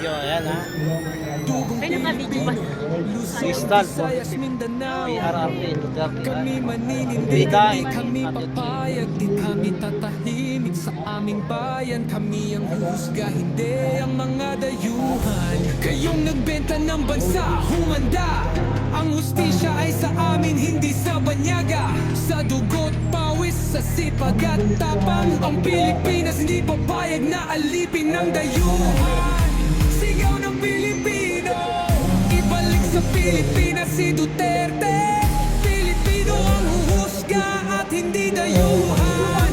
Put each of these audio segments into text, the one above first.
video. Ayan ha. May naka-video ba? Crystal, PRRT, Duterte. Kami maninindi, Bida, di kami papayag, di kami tatahimik sa aming bayan. Kami ang huhusga, hindi ang mga dayuhan. Kayong nagbenta ng bansa, humanda. Ang hustisya ay sa amin, hindi sa banyaga. Sa dugot, pawis, sa sipag at tapang. Ang Pilipinas hindi papayag na alipin ng dayuhan. Sigaw ng Pilipino, ibalik sa Pilipinas si Duterte. Pilipino ang huhusga at hindi dayuhan.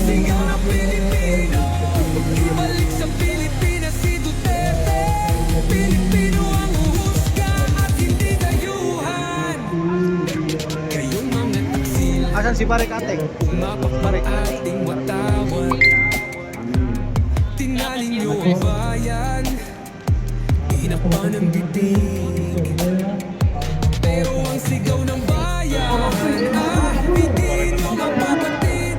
Sigaw ng Pilipino, ibalik sa Pilipinas si Duterte. Pilipino ang huhusga at hindi dayuhan. Kayong mga taksil, Asan si Pare Kate? umapak ating watawat. Tinalin niyo ang bayan, hinakpan ang bibig. Pero ang sigaw ng bayan, hindi niyo mapapatid.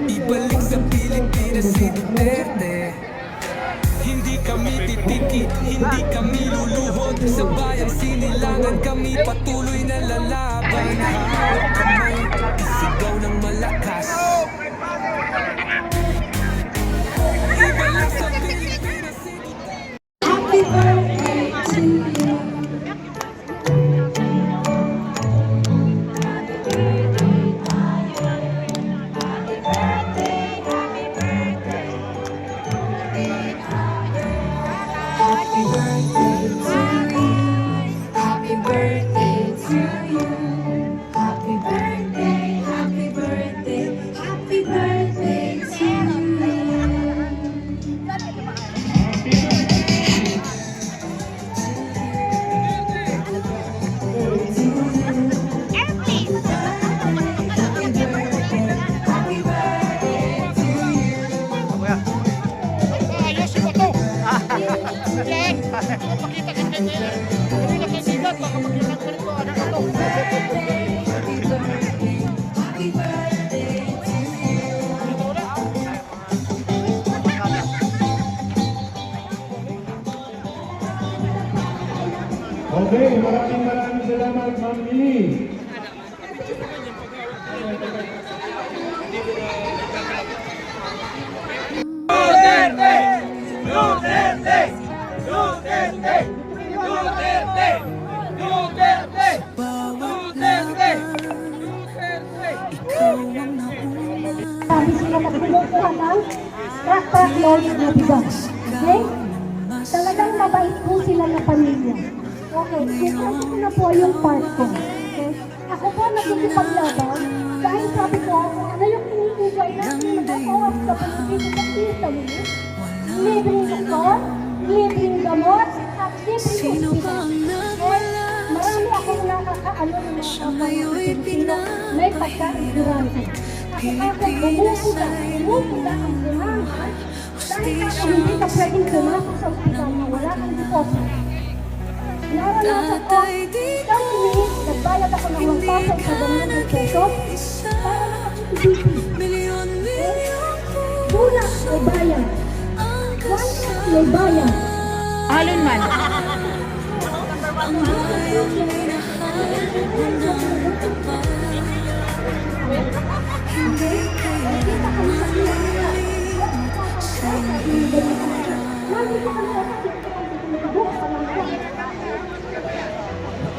Ibalik sa Pilipinas si Duterte. Hindi kami titikit, hindi kami luluhod. Sa bayang sinilangan kami patuloy na lalaban. Hawak kamay, isigaw ng malakas. Ibalik sa Pilipinas si Duterte. Happy birthday to you. Happy birthday to you. Happy birthday to you. Happy birthday, happy birthday, happy birthday to you. Happy birthday to you. Kuya. Ayos yung ito. Yan. Pakita ka nila. Hindi na kaibigan. Baka makita ko rin ko. Ano ka to? Happy birthday, happy birthday to you. Ito na. Okay, maraming salamat, Ma'am Lily. Sabi sila nagpulutuhan ng crack load na bigas. Okay? Talagang mabait po sila na pamilya. Okay, susunod ko na po yung part ko. Okay? Ako po nagkikipaglaban dahil sabi ko, ano yung inibigay natin mga oras sa Pilipino sa Italy? Libreng doktor, libreng gamot, at libreng hospital. Okay? Marami akong nakakaano ng mga kapatid Pilipino, may pagka-ignorante. Kasi bumubuda ang buhangan dahil ako hindi ka pwedeng pumasok sa ospital na wala kang deposit. Naranasan ko, isang minute, nagbayad ako ng 1,700 pesos para makakitibiti. Bunak may bayan. One may bayan. Alon man.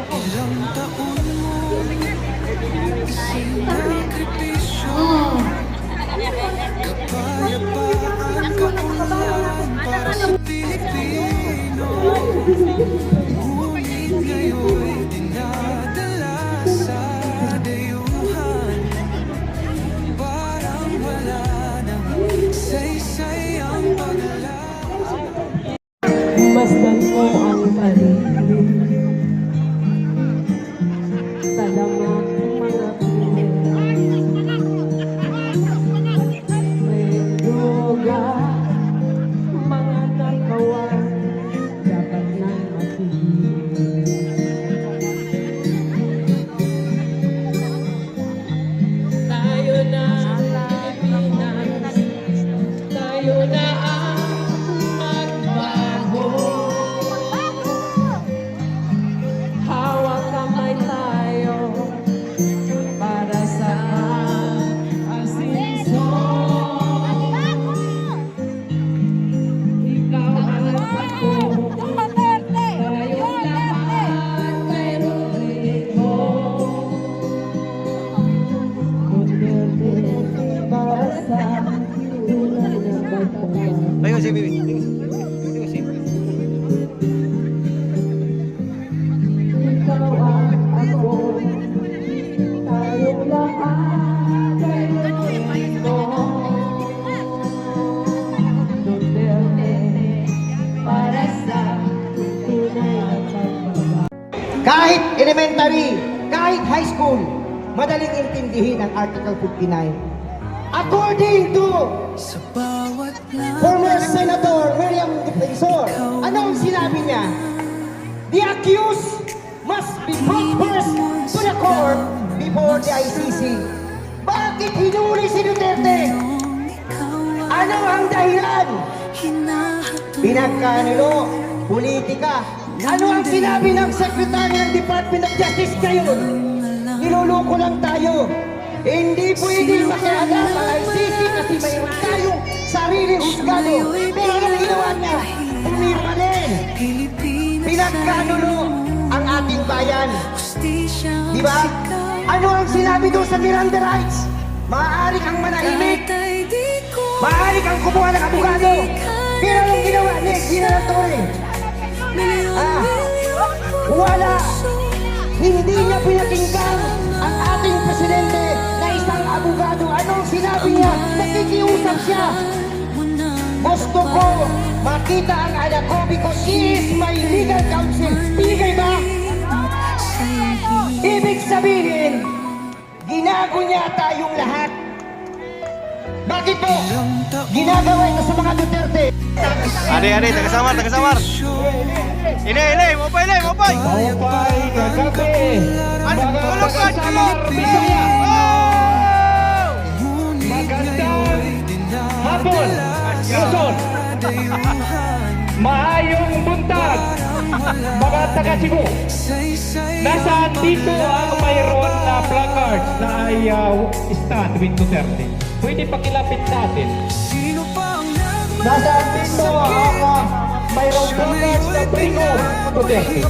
Ilang taon mo, isang sakripisyo. Kapayapaan, kaunlaran para sa Pilipino. Ngunit ngayon'y dinadala sa dayuhan. Parang wala nang saysay ang paglaban. Masdan mo ang sarili. Salamat mga pinili. May droga, mga nakawan, dapat nang matigil. kasi, baby. Tingnan kasi. Ikaw at ako, tayong lahat ay nandito. Duterte, para sa tunay na pagbabago. Kahit elementary, kahit high school, madaling intindihin ang Article 59. According to former Senator William Defensor, anong sinabi niya? The accused must be brought first to the court before the ICC. Bakit hinuli si Duterte? Ano ang dahilan? Pinagkanulo, politika. Ano ang sinabi ng Secretary ng Department of Justice ngayon? Niloloko lang tayo. Hindi pwede makialam ang ICC kasi mayroon tayong sariling husgado. Pero anong ginawa niya? Pumirma din. Pinagkanulo ang ating bayan. Di ba? Ano ang sinabi doon sa Miranda rights? Maaari kang manahimik. Maaari kang kumuha ng abogado. Pero anong ginawa ni Gina Torre? Wala. Hindi niya pinakinggan ang ating presidente na isang abogado. Anong sinabi niya? Nakikiusap siya. Gusto ko makita ang anak ko because she is my legal counsel. Pinigay ba? Ibig sabihin, ginago niya tayong lahat. Bakit po? Ginagawa ito sa mga Duterte. Ade, taga-samar. Ini, mopay. Maupay, kagabi, mga taga-Samar, Bisaya. Magandang hapon, Luzon. Maayong buntag, mga taga-Cebu. Nasaan dito ang mayroon na placards na ay stand with Duterte? Pwede pakilapit natin. Nasaan dito ang mayroong placards na bring home Duterte?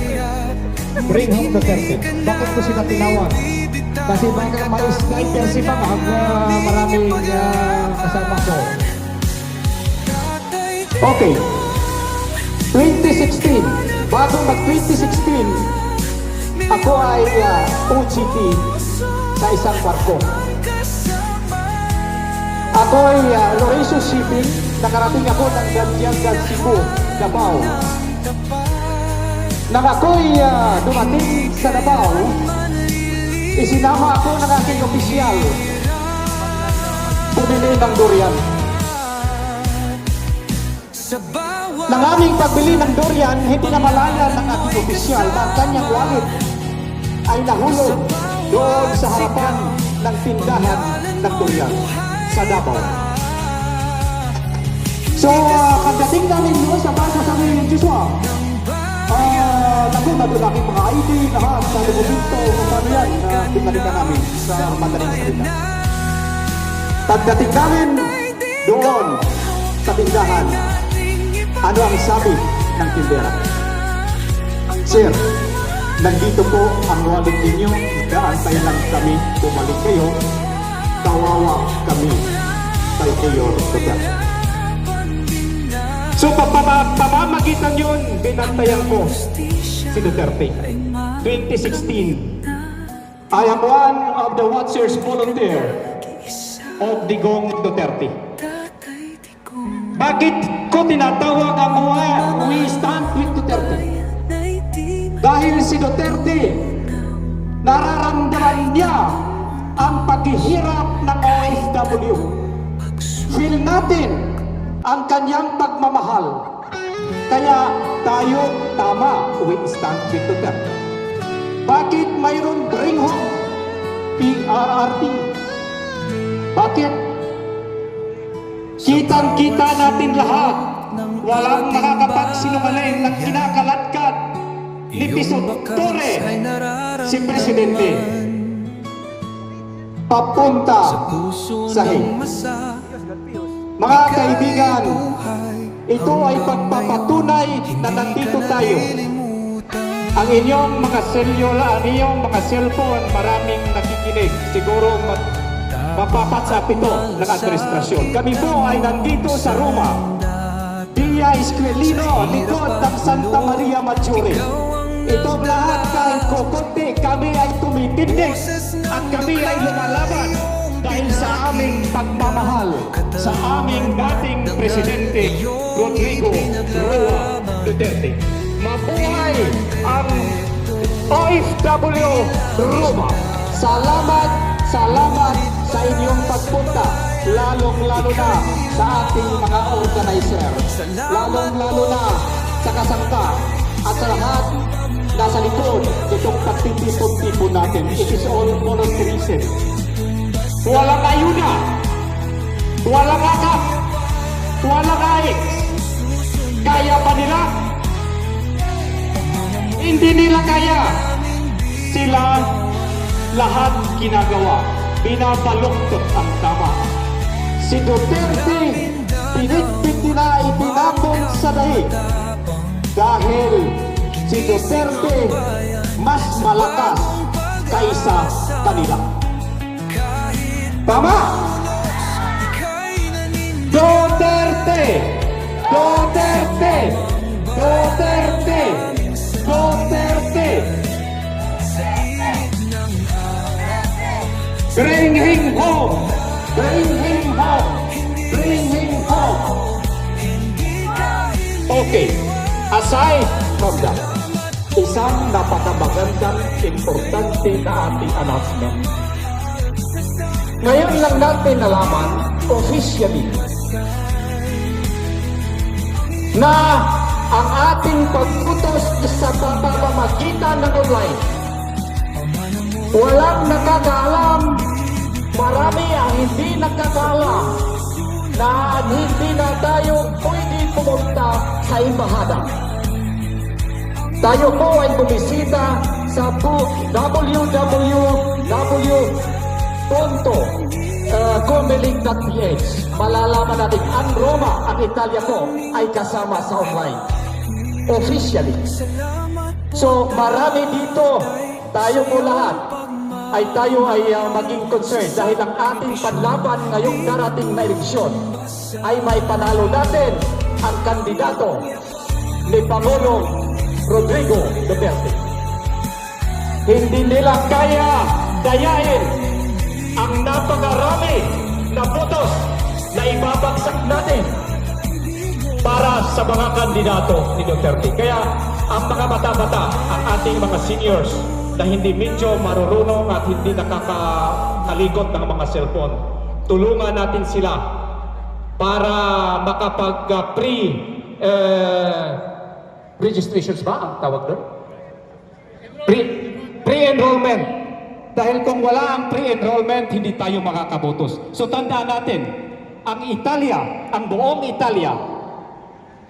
Bring home Duterte. Bakit ko sila tinawag? Kasi baka ma-sniper si Pangag na maraming kasama ko. Okay. 2016. Bago mag-2016, ako ay OGT sa isang barko. Ako ay Lorenzo Shipping. Nakarating ako ng Gandianga, Cebu, Davao. Nang ako'y dumating sa Davao, isinama ako ng aking opisyal. Bumili ng durian. Nang aming pagbili ng durian, hindi na malaya ng aking opisyal na ang kanyang wallet ay nahulog doon sa harapan ng tindahan ng durian sa Davao. So, pagdating namin doon sa basa sa amin, Joshua, naku, nagulaki mga ID, lahat, sa dokumento, kung ano yan, pinalitan namin sa madaling salita. Pagdating namin doon sa tindahan, ano ang sabi ng tindera? Sir, nandito po ang wallet ninyo, nag-aantay lang kami, bumalik kayo, kawawa kami kay Mayor Duterte. So, pamamagitan yun, binantayan ko si Duterte. 2016, I am one of the Watchers volunteer of Digong Duterte. Bakit ko tinatawag ang We Stand with Duterte? Dahil si Duterte, nararamdaman niya ang paghihirap ng OFW. Feel natin ang kanyang pagmamahal. Kaya tayo tama, we stand with Duterte. Bakit mayroon bring home PRRT? Bakit? Kitang-kita natin lahat, walang nakakapagsinungaling ng kinakalatkat ni Piso Torre, si Presidente, papunta sa hing. Mga kaibigan, ito ay pagpapatunay na nandito tayo. Ang inyong mga selula, ang inyong mga cellphone, maraming nakikinig. Siguro mapapatsap ito ng administrasyon. Kami po ay nandito sa Roma Maria Esquilino, likod ng Santa Maria Mature. Itong lahat kahit kukunti, kami ay tumitindig at kami ay lumalaban dahil sa aming pagmamahal sa aming dating Presidente Rodrigo Roa Duterte. Mabuhay ang OFW Roma. Salamat sa inyong pagpunta, lalong-lalo na sa ating mga organizer, lalong-lalo na sa kasangka at sa lahat nasa likod itong pagtitipon-tipon natin. It is all volunteerism. Walang ayuda, walang akap, walang aik. Kaya pa nila? Hindi nila kaya. Sila lahat ginagawa. Binabaluktot ang tama. Si Duterte, pinitpit nila, itinapon sa daig. Dahil si Duterte mas malakas kaysa kanila. Tama! Duterte! Duterte! Duterte! Duterte! Bring him home! Bring him home! Bring him home! Okay, aside from that, isang napakamagandang importante na ating announcement. Ngayon lang natin nalaman, officially, na ang ating pagputos sa pamamagitan ng online, walang nakakaalam, marami ang hindi nakakaalam na hindi na tayo pwede pumunta sa embahada. Tayo po ay bumisita sa www.comelink.ph. Malalaman natin ang Roma, ang Italia po ay kasama sa online. Officially. So marami dito, tayo po lahat, tayo ay maging concerned dahil ang ating panlaban ngayong darating na eleksyon ay may panalo natin ang kandidato ni Pangulong Rodrigo Duterte. Hindi nila kaya dayain ang napakarami na botos na ibabagsak natin para sa mga kandidato ni Duterte. Kaya ang mga bata-bata, ang ating mga seniors na hindi medyo marurunong at hindi nakakaligot ng mga cellphone, tulungan natin sila para registrations ba ang tawag doon? Pre-enrollment. Dahil kung wala ang pre-enrollment, hindi tayo makakabotos. So tandaan natin, ang Italia, ang buong Italia,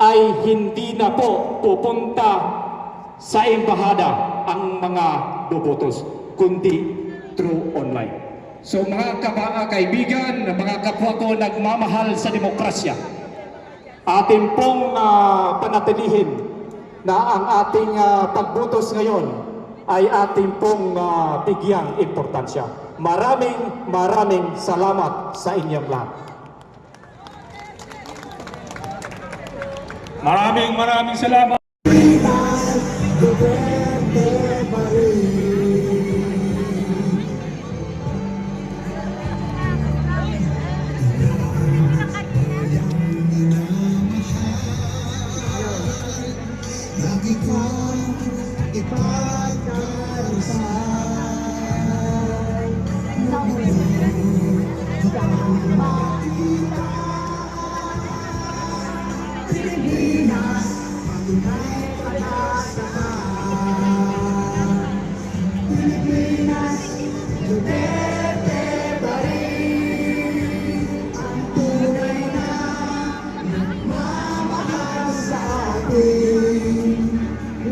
ay hindi na po pupunta sa embahada ang mga bobotos, kundi through online. So mga kaibigan, mga kapwa ko nagmamahal sa demokrasya, atin pong panatilihin na ang ating pagbotos ngayon ay ating pong bigyang importansya. Maraming salamat sa inyong lahat. Maraming salamat.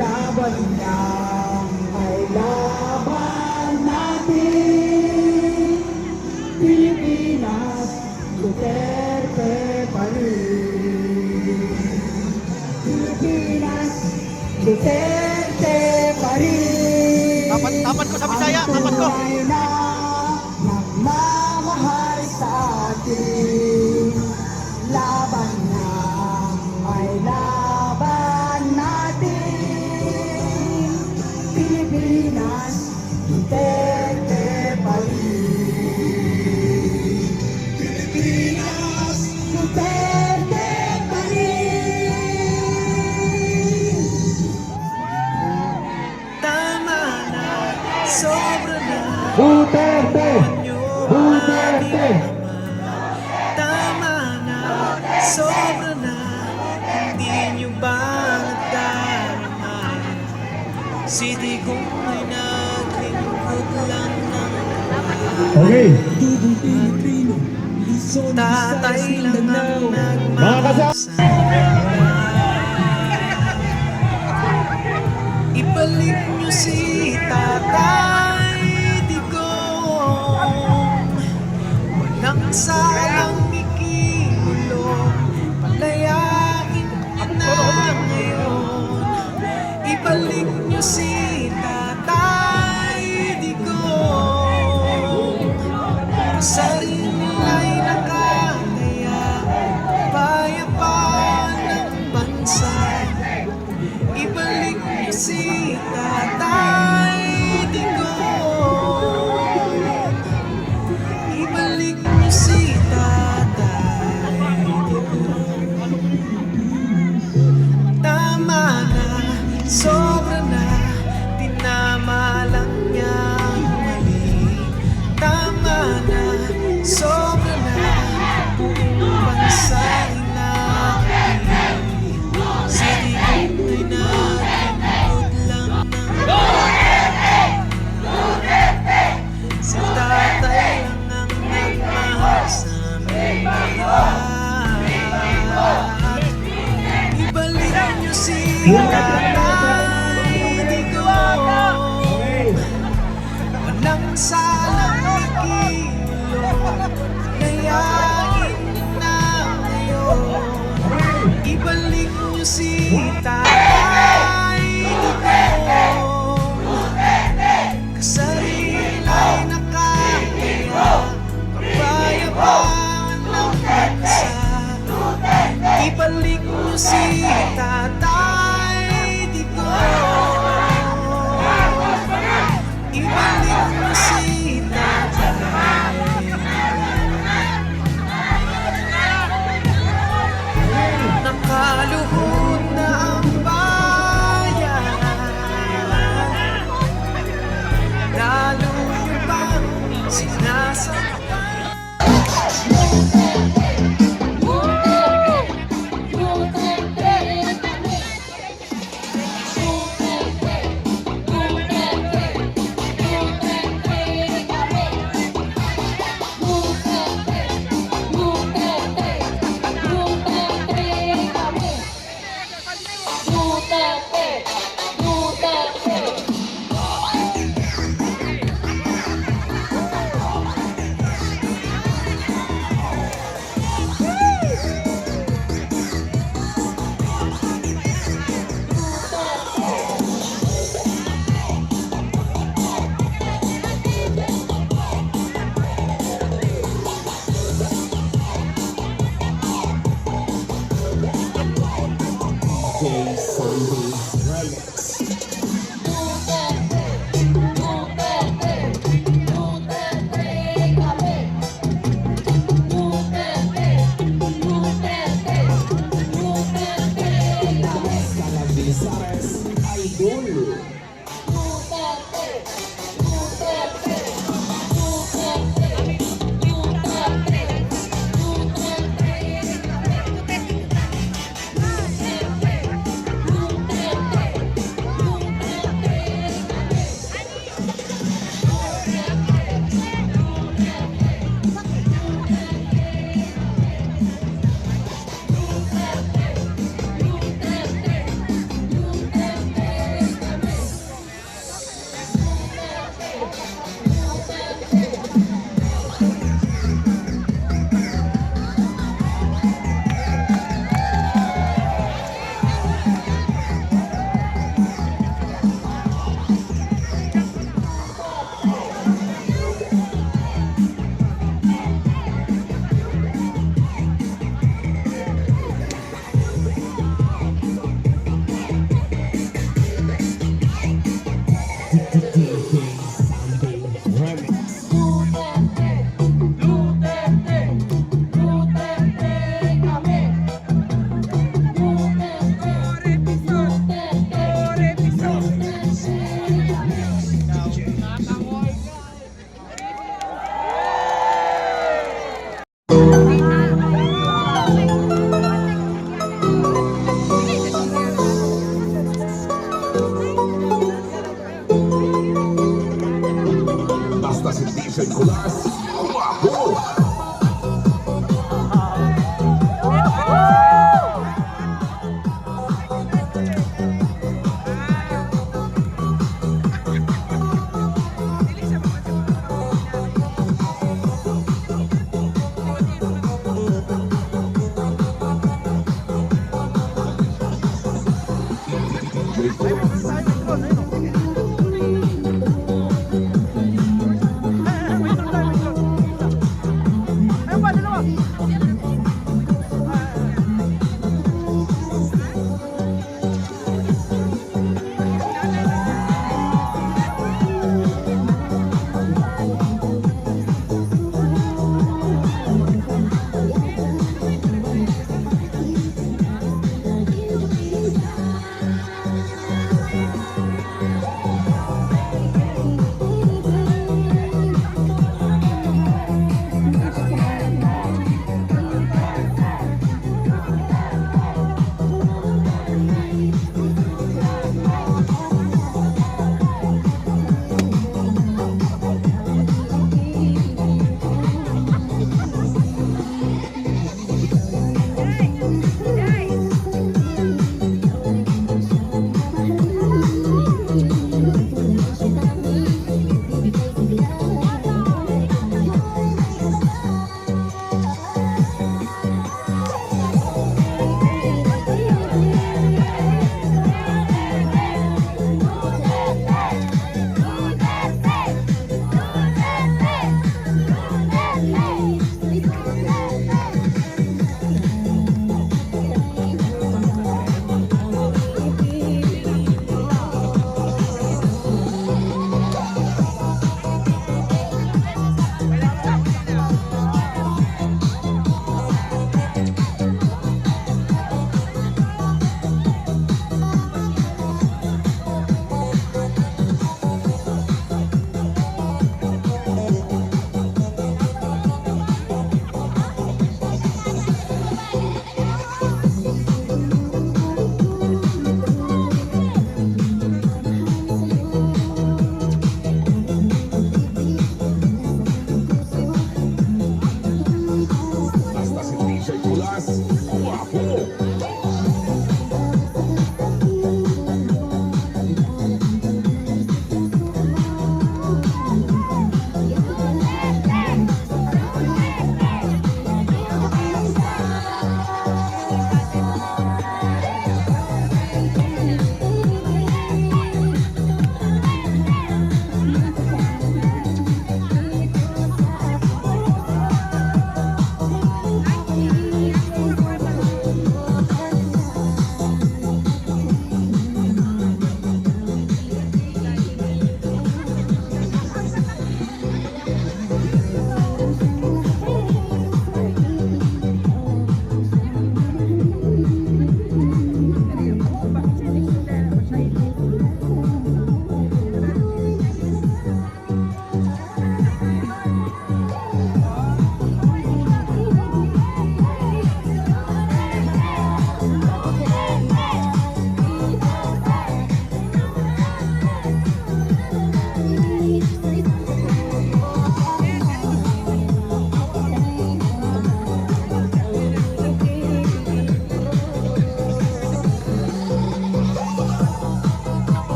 Laban niya ay laban natin. Pilipinas, Duterte pa rin. Pilipinas, Duterte pa rin. Tapat ko sa Bisaya, tapat ko. Tunay na nagmamahal sa atin. Laban niya ay Okay. Tatay lang ang Mga kasama. Ibalik niyo si Tatay Digong. Walang salang ikilong, palayain niyo na ngayon. Ibalik niyo si Tatay Digong. Sarili ay nakakaya, payapaan ng bansa. Ibalik niyo si Tatay Digong. Ibalik niyo si Tatay Digong. Tama na, sobra na, tinama lang niya ang mali. Tama na, sobra na, buong bansa'y nakapili. Si Digong ay naglingkod lang ng si Tatay lang ang nagmahal sa amin lahat. Ibalik niyo si Tatay Digong. Walang salang ikilong, layain niyo na ngayon. Ibalik niyo si Tatay Digong. Kasarili ay nakakaya, kapayapaan ng bansa. Ibalik niyo si Tatay Digong. Ibalik niyo si Tatay. Nakaluhod na ang bayan.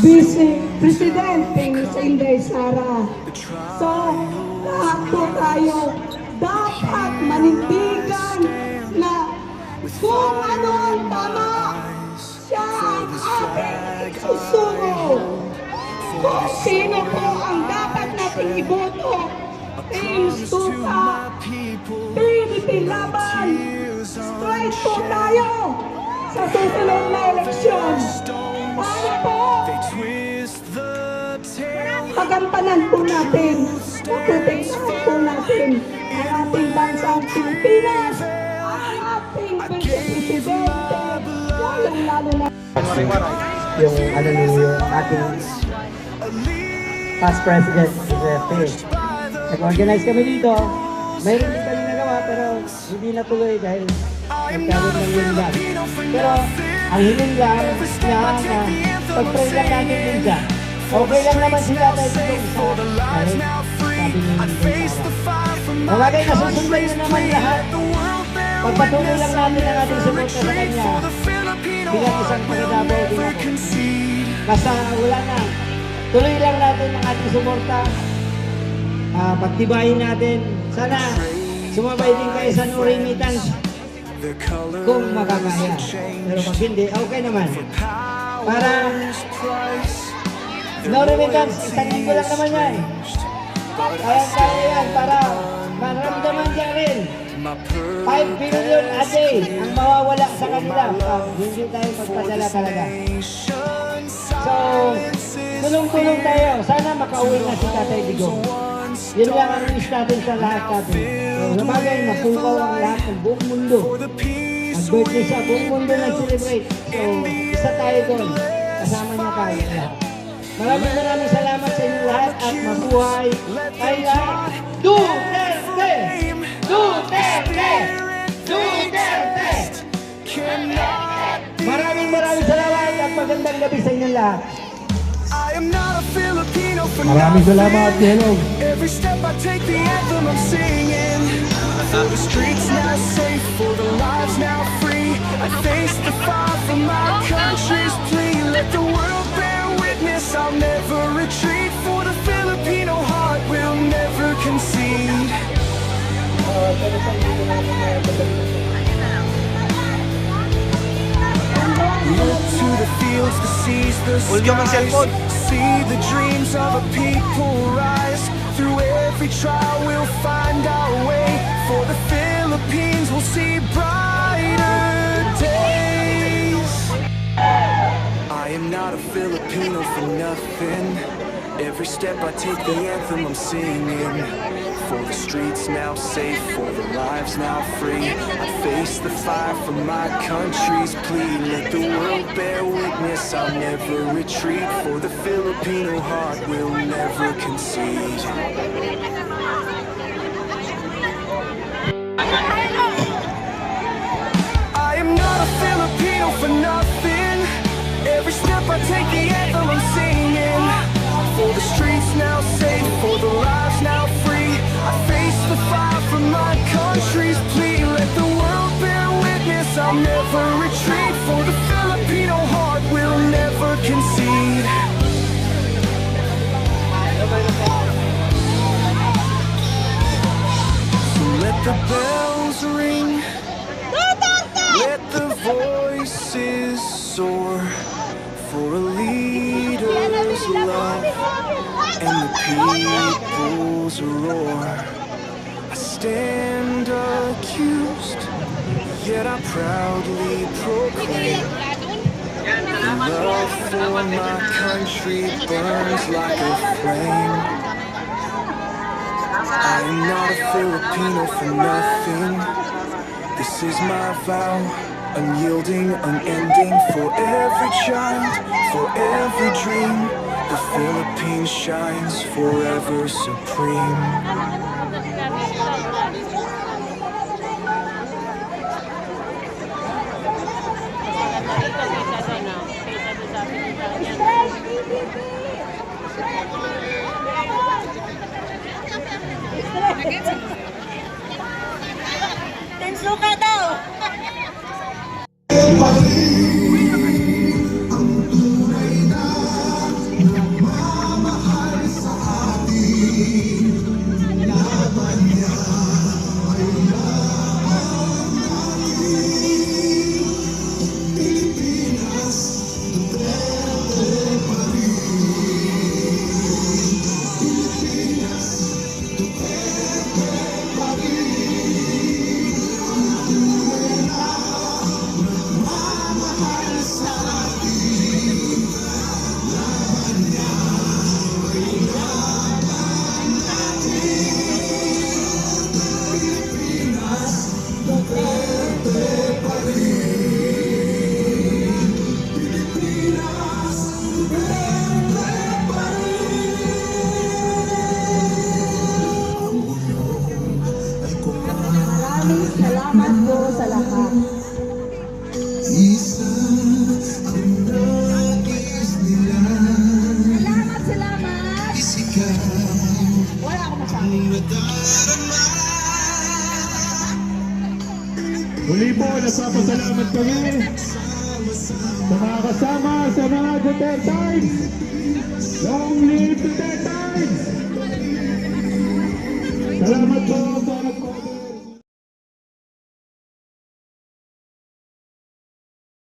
Vice Presidente sa Inday Sara. So, lahat po tayo dapat manindigan na kung ano ang tama, siya ang ating susunod. Kung sino po ang dapat nating iboto, comes to my people, Philippine laban! Straight po tayo sa susunod na eleksyon. Ano po? they twist the tail. Pagampanan po natin, protektahan po natin ang ating bansang Pilipinas, ang ating presidente, lalong-lalo na Yung ano yung ating past president, Duterte. Nag-organize kami dito. Mayroon din kami nagawa pero hindi natuloy dahil nagkaroon ng yun lang. Pero ang hiling lang niya na pag-pray lang natin din siya. Okay lang naman sila tayo dito isa. Dahil sabi niya ang bagay na susundan niya naman lahat. Pagpatuloy lang natin ang ating sumunod sa kanya. Bilang isang pagkadabaw din ako. Basta wala na. Tuloy lang natin ang ating suporta. Pagtibayin natin. Sana sumabay din kayo sa no remittance kung makakaya. Pero pag hindi, okay naman. Para no remittance, isang linggo lang naman yan. Kaya yan para maramdaman niya rin. 5 billion a day ang mawawala sa kanila pag hindi tayo magpadala talaga. So, tulong-tulong tayo. Sana makauwi na si Tatay Digong. Yun lang ang wish natin sa lahat natin. So, sa bagay, napukaw ang lahat ng buong mundo. Mag-birthday sa buong mundo nag-celebrate. So, isa tayo doon. Kasama niya tayo lahat. Maraming salamat sa inyo lahat at mabuhay kaya Duterte! Duterte! Duterte! Maraming salamat at magandang gabi sa inyo lahat. I am not a Filipino for Maraming salamat, hello. Every step I take, the anthem I'm singing. For the streets now safe, for the lives now free. I face the fire from my country's plea. Let the world bear witness, I'll never retreat. For the Filipino heart will never concede. Look to the fields, the seas, the Ulyo ng cellphone. skies. See the dreams of a people rise. Through every trial we'll find our way. For the Philippines we'll see brighter days. I am not a Filipino for nothing. Every step I take, the anthem I'm singing. For the streets now safe, for the lives now free. I face the fire from my country's plea. Let the world bear witness, I'll never retreat. For the Filipino heart will never concede. I am not a Filipino for nothing. Every step I take, the anthem I'm singing. For the streets now safe, for the lives now free. I face the fire from my country's plea. Let the world bear witness, I'll never retreat. For the Filipino heart will never concede. So let the bells ring. Let the voices soar for a leader's love and the people's roar. I stand accused, yet I proudly proclaim the love for my country burns like a flame. I am not a Filipino for nothing. This is my vow, unyielding, unending. For every child, for every dream, the Philippines shines forever supreme. Tensuka daw! Salamat po sa lahat. Salamat. Wala akong masabi. Muli po, nagpapasalamat kami sa mga kasama sa mga Dutertimes. Long live Dutertimes! Salamat po!